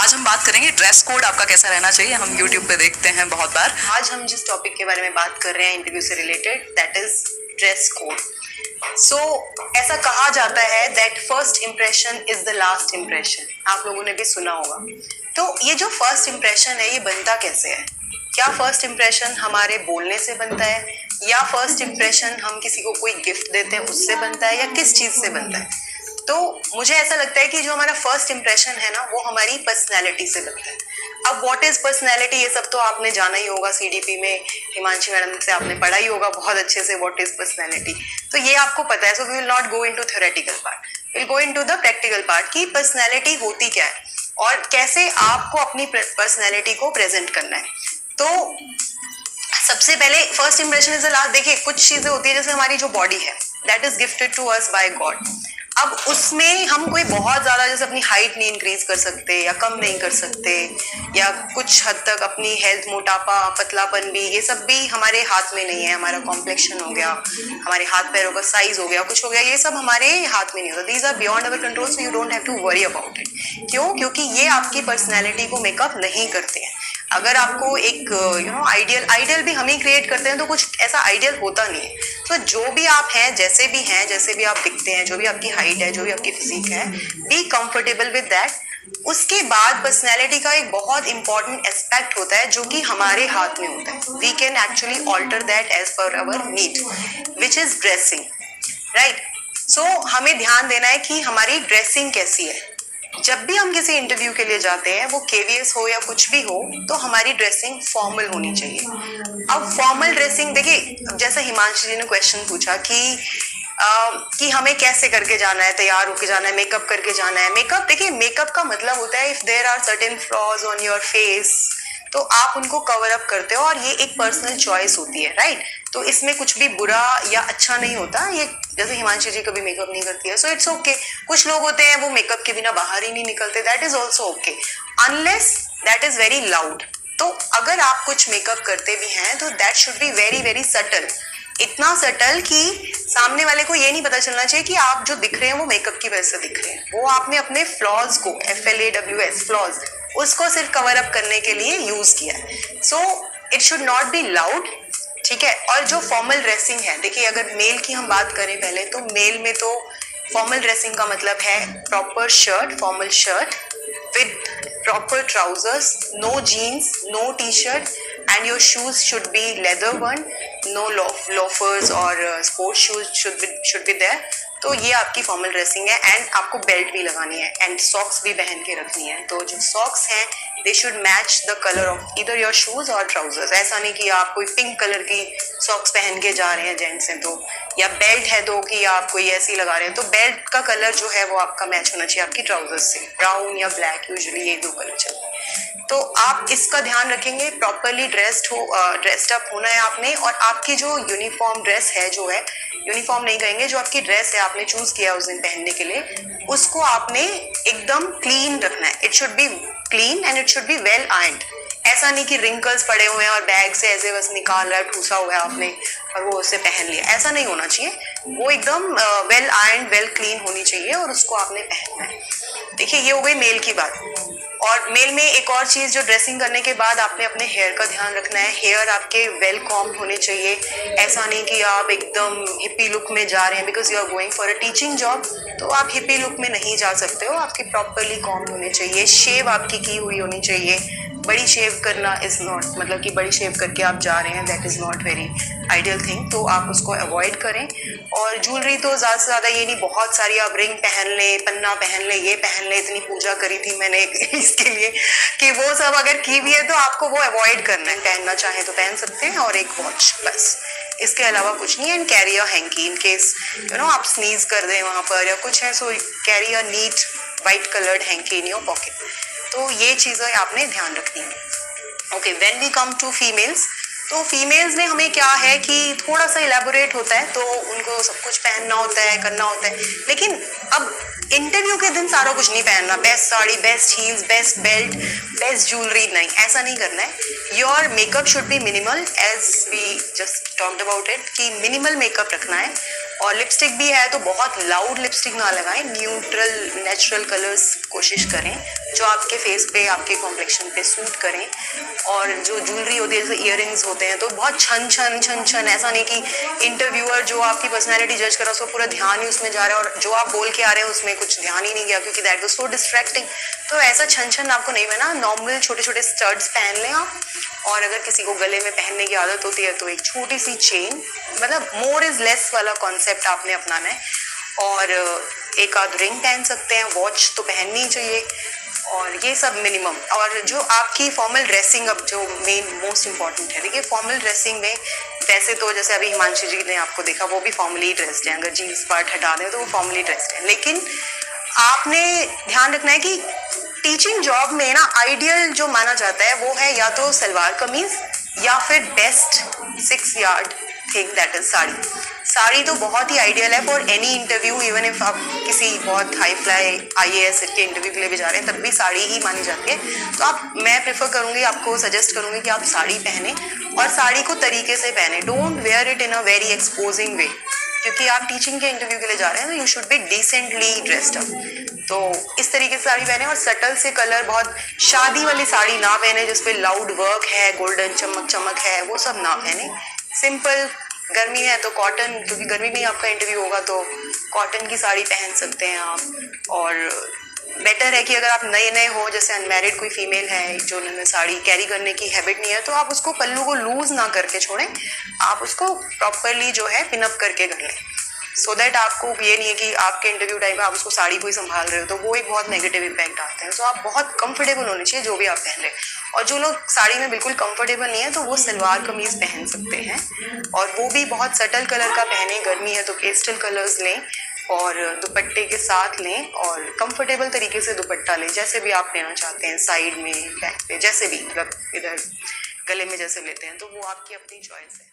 आज हम बात करेंगे ड्रेस कोड आपका कैसा रहना चाहिए। हम यूट्यूब पे देखते हैं बहुत बार। आज हम जिस टॉपिक के बारे में बात कर रहे हैं इंटरव्यू से related, that is dress code. So ऐसा कहा जाता है that first impression is the last impression. आप लोगों ने भी सुना होगा। तो ये जो फर्स्ट इम्प्रेशन है ये बनता कैसे है? क्या फर्स्ट इम्प्रेशन हमारे बोलने से बनता है, या फर्स्ट इम्प्रेशन हम किसी को कोई गिफ्ट देते हैं उससे बनता है, या किस चीज से बनता है? तो मुझे ऐसा लगता है कि जो हमारा फर्स्ट इम्प्रेशन है ना, वो हमारी पर्सनैलिटी से बनता है। अब व्हाट इज पर्सनैलिटी, ये सब तो आपने जाना ही होगा, सीडीपी में हिमांशी मैडम से आपने पढ़ा ही होगा बहुत अच्छे से व्हाट इज पर्सनैलिटी। तो ये आपको पता है। So we will not go into theoretical part, will go into the practical part कि पर्सनैलिटी होती क्या है और कैसे आपको अपनी पर्सनैलिटी को प्रेजेंट करना है। तो सबसे पहले first impression is the last. देखिए, कुछ चीजें होती है, जैसे हमारी जो बॉडी है that is gifted to us by God. अब उसमें हम कोई बहुत ज्यादा जैसे अपनी हाइट नहीं इंक्रीज कर सकते या कम नहीं कर सकते, या कुछ हद तक अपनी हेल्थ, मोटापा, पतलापन भी, ये सब भी हमारे हाथ में नहीं है। हमारा कॉम्प्लेक्शन हो गया, हमारे हाथ पैरों का साइज हो गया, कुछ हो गया, ये सब हमारे हाथ में नहीं होता। These are beyond our control, so you don't have to worry about it. क्यों? क्योंकि ये आपकी पर्सनैलिटी को मेकअप नहीं करते हैं। अगर आपको एक आइडियल भी हम ही क्रिएट करते हैं, तो कुछ ऐसा आइडियल होता नहीं है। तो जो भी आप हैं, जैसे भी आप दिखते हैं, जो भी आपकी हाइट है, जो भी आपकी फिजिक है, बी कंफर्टेबल विद दैट। उसके बाद पर्सनैलिटी का एक बहुत इंपॉर्टेंट एस्पेक्ट होता है जो कि हमारे हाथ में होता है। We can actually alter that as per our need, which is dressing, right. So हमें ध्यान देना है कि हमारी ड्रेसिंग कैसी है। जब भी हम किसी इंटरव्यू के लिए जाते हैं, वो केवीएस हो या कुछ भी हो, तो हमारी ड्रेसिंग फॉर्मल होनी चाहिए। अब फॉर्मल ड्रेसिंग, देखिए, जैसा हिमांशु जी ने क्वेश्चन पूछा कि हमें कैसे करके जाना है, तैयार होके जाना है, मेकअप करके जाना है। मेकअप, देखिए, मेकअप का मतलब होता है if there are certain flaws on your face, तो आप उनको कवर अप करते हो, और ये एक पर्सनल चॉइस होती है, राइट। तो इसमें कुछ भी बुरा या अच्छा नहीं होता। ये जैसे हिमांशी जी कभी मेकअप नहीं करती है, सो इट्स ओके। कुछ लोग होते हैं वो मेकअप के बिना बाहर ही नहीं निकलते, that is also okay, unless that is very loud. तो अगर आप कुछ मेकअप करते भी हैं तो that should be very very subtle. इतना सटल कि सामने वाले को ये नहीं पता चलना चाहिए कि आप जो दिख रहे हैं वो मेकअप की वजह से दिख रहे हैं। वो आपने अपने फ्लॉज को, FLAWS, फ्लॉज, उसको सिर्फ कवर अप करने के लिए यूज किया है। So it should not be loud, ठीक है। और जो फॉर्मल ड्रेसिंग है, देखिए, अगर मेल की हम बात करें पहले, तो मेल में तो फॉर्मल ड्रेसिंग का मतलब है proper shirt, formal shirt with proper trousers, no jeans, no t-shirt, and your shoes should be leather one, no loafers or sports shoes should be there. तो ये आपकी फॉर्मल ड्रेसिंग है। And आपको belt भी लगानी है एंड सॉक्स भी पहन के रखनी है। तो जो सॉक्स हैं they should match the colour of either your shoes और ट्राउजर्स। ऐसा नहीं कि आप कोई पिंक कलर की सॉक्स पहन के जा रहे हैं जेंट्स हैं तो, या बेल्ट है तो कि आप कोई ऐसी लगा रहे हैं, तो बेल्ट का कलर जो है वो आपका मैच होना चाहिए आपकी ट्राउजर्स से। ब्राउन या ब्लैक, यूजुअली ये दो कलर चलते हैं। तो आप इसका ध्यान रखेंगे, प्रॉपरली ड्रेस्ड अप होना है आपने। और आपकी जो यूनिफॉर्म ड्रेस है, जो है, यूनिफॉर्म नहीं कहेंगे, जो आपकी ड्रेस है आपने चूज किया उस दिन पहनने के लिए, उसको आपने एकदम क्लीन रखना है। It should be clean and it should be well ironed. ऐसा नहीं कि रिंकल्स पड़े हुए हैं और बैग से ऐसे बस निकाल रहा है, ठूसा हुआ है आपने और वो उसे पहन लिया, ऐसा नहीं होना चाहिए। वो एकदम वेल आयर्न्ड, वेल क्लीन होनी चाहिए और उसको आपने पहनना है। देखिए, ये हो गई मेल की बात। और मेल में एक और चीज, जो ड्रेसिंग करने के बाद आपने अपने हेयर का ध्यान रखना है। हेयर आपके वेल कॉम्ब होने चाहिए। ऐसा नहीं कि आप एकदम हिप्पी लुक में जा रहे हैं, because you are going for a teaching job, तो आप हिप्पी लुक में नहीं जा सकते हो। आपके प्रॉपरली कॉम्ब होने चाहिए। शेव आपकी की हुई होनी चाहिए। बड़ी शेव करना इज नॉट, मतलब कि बड़ी शेव करके आप जा रहे हैं, that is not very ideal thing, तो आप उसको अवॉइड करें। और ज्वेलरी तो ज़्यादा से ज़्यादा ये नहीं बहुत सारी आप रिंग पहन लें, पन्ना पहन लें, ये पहन लें। इतनी पूजा करी थी मैंने इसके लिए कि वो सब अगर की भी है तो आपको वो अवॉइड करना है। पहनना चाहे तो पहन सकते हैं, और एक वॉच, बस, इसके अलावा कुछ नहीं है। And carry a hanky in case आप स्नीज कर दें वहाँ पर या कुछ है, so carry a neat white coloured hanky in your pocket. तो ये चीज़ें आपने ध्यान रखनी है। Okay, when we come to females, तो फीमेल्स में हमें क्या है कि थोड़ा सा इलेबोरेट होता है, तो उनको सब कुछ पहनना होता है, करना होता है। लेकिन अब इंटरव्यू के दिन सारा कुछ नहीं पहनना, best sari, best heels, best belt, best jewellery, नहीं, ऐसा नहीं करना है। Your makeup should be minimal, as we just talked about it, कि मिनिमल मेकअप रखना है। और लिपस्टिक भी है तो बहुत लाउड लिपस्टिक ना लगाएं, न्यूट्रल नेचुरल कलर्स कोशिश करें जो आपके फेस पे, आपके कॉम्प्लेक्शन पे सूट करें। और जो ज्वेलरी होती है, जैसे इयररिंग्स होते हैं, तो बहुत छन छन छन छन, ऐसा नहीं कि इंटरव्यूअर जो आपकी पर्सनैलिटी जज कर रहा है उसको पूरा ध्यान ही उसमें जा रहा है और जो आप बोल के आ रहे हैं उसमें कुछ ध्यान ही नहीं गया, क्योंकि दैट वाज सो डिस्ट्रैक्टिंग। तो ऐसा छन छन आपको नहीं बना, नॉर्मल छोटे छोटे स्टड्स पहन लें आप। और अगर किसी को गले में पहनने की आदत होती है तो एक छोटी सी चेन, मतलब मोर इज लेस वाला कॉन्सेप्ट आपने अपनाना है। और एक आध रिंग पहन सकते हैं, वॉच तो पहननी ही चाहिए, और ये सब मिनिमम। और जो आपकी फॉर्मल ड्रेसिंग, अब जो मेन मोस्ट इम्पॉर्टेंट है, देखिए फॉर्मल ड्रेसिंग में वैसे तो जैसे अभी हिमांशी जी ने आपको देखा, वो भी फॉर्मली ड्रेस्ड हैं, अगर जीन्स पार्ट हटा दें तो वो फॉर्मली ड्रेस्ड हैं। लेकिन आपने ध्यान रखना है कि टीचिंग जॉब में ना आइडियल जो माना जाता है वो है या तो सलवार कमीज या फिर best 6 yard thing, that is sari. Sari तो बहुत ही आइडियल है for any interview, even if आप किसी बहुत हाई फ्लाई IAS के इंटरव्यू के लिए भी जा रहे हैं तब भी साड़ी ही मानी जाती है। तो मैं प्रेफर करूंगी, आपको सजेस्ट करूंगी कि आप साड़ी पहने और साड़ी को तरीके से पहने। Don't wear it in a very exposing way, क्योंकि आप टीचिंग के इंटरव्यू के लिए जा रहे हैं तो you should be decently dressed up. तो इस तरीके से साड़ी पहने और सटल से कलर, बहुत शादी वाली साड़ी ना पहने जिसपे लाउड वर्क है, गोल्डन चमक चमक है, वो सब ना पहने। सिंपल, गर्मी है तो कॉटन, क्योंकि गर्मी में ही आपका इंटरव्यू होगा तो कॉटन की साड़ी पहन सकते हैं आप। और बेटर है कि अगर आप नए नए हो, जैसे अनमैरिड कोई फीमेल है जो उन्होंने साड़ी कैरी करने की हैबिट नहीं है, तो आप उसको पल्लू को लूज ना करके छोड़ें, आप उसको प्रॉपरली जो है पिनअप करके कर लें, सो दैट आपको ये नहीं है कि आपके इंटरव्यू टाइम में आप उसको साड़ी को ही संभाल रहे हो, तो वो एक बहुत नेगेटिव इम्पैक्ट आता है। सो आप बहुत कंफर्टेबल होने चाहिए जो भी आप पहन रहे हैं। और जो लोग साड़ी में बिल्कुल कंफर्टेबल नहीं है तो वो सलवार कमीज पहन सकते हैं, और वो भी बहुत सटल कलर का पहने। गर्मी है तो पेस्टल कलर्स लें और दुपट्टे के साथ लें, और कंफर्टेबल तरीके से दुपट्टा लें, जैसे भी आप लेना चाहते हैं, साइड में, बैक पे, जैसे भी, मतलब इधर गले में जैसे लेते हैं, तो वो आपकी अपनी चॉइस है।